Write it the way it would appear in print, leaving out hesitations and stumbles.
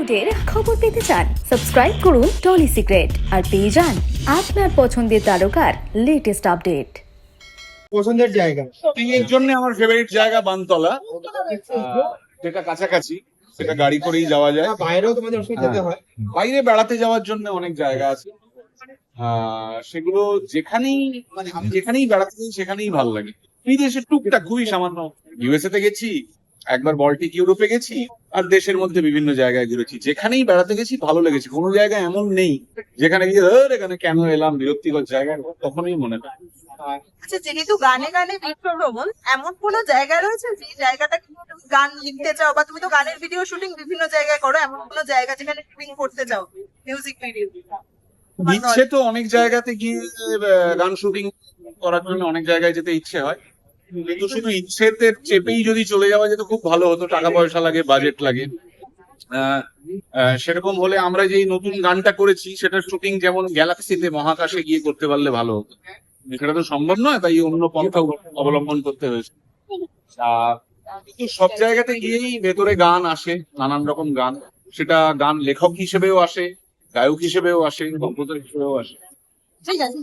টলিউডের খবর পেতে চান সাবস্ক্রাইব করুন টলি সিক্রেট আর পেয়ে যান আপনার পছন্দের তারকার লেটেস্ট আপডেট। পছন্দের জায়গা এর জন্য আমার ফেভারিট জায়গা বানতলা, যেটা কাছাকাছি, সেটা গাড়ি করেই যাওয়া যায়। বাইরেও তোমাদের অবশ্যই যেতে হয়। বাইরে বেড়াতে যাওয়ার জন্য অনেক জায়গা আছে, সেগুলো যেখানেই মানে আমি যেখানেই বেড়াতে যাই সেখানেই ভালো লাগে। বিদেশে টুকটাক খুবই সামান্য, ইউএসএ তে গেছি একবার, বল্টিক ইউরোপে গেছি, আর দেশের মধ্যে বিভিন্ন জায়গায় ঘুরেছি। যেখানেই বেড়াতে গেছি ভালো লেগেছে, কোনো জায়গায় এমন নেই যেখানে গিয়ে এখানে কেন এলাম, বিরক্তিকর জায়গা তখনই মনে হয়। আচ্ছা, যেহেতু গানে গানে বিশ্বভ্রমণ, এমন কোন জায়গা রয়েছে যে জায়গাটা তুমি গান লিখতে চাও, বা তুমি তো গানের ভিডিও শুটিং বিভিন্ন জায়গায় করো, এমন কোন জায়গা যেখানে শুটিং করতে চাও মিউজিক ভিডিও? ইচ্ছে তো অনেক জায়গাতে গিয়ে গান শুটিং করার জন্য অনেক জায়গায় যেতে ইচ্ছে হয়, কিন্তু শুধু ইচ্ছেতে চেপেই যদি চলে যাওয়া যেত খুব ভালো হতো। টাকা পয়সা লাগে, বাজেট লাগে। সেরকম হলে আমরা যেই নতুন গানটা করেছি সেটার শুটিং যেমন গ্যালাক্সিতে, মহাকাশে গিয়ে করতে পারলে ভালো হতো। সেটা তো সম্ভব নয়, তাই অন্য পন্থা অবলম্বন করতে হয়েছে। কিন্তু সব জায়গাতে গিয়েই ভেতরে গান আসে, নানান রকম গান। সেটা গান লেখক হিসেবেও আসে, গায়ক হিসেবেও আসে, কম্পোজার হিসেবেও আসে। ঠিক আছে।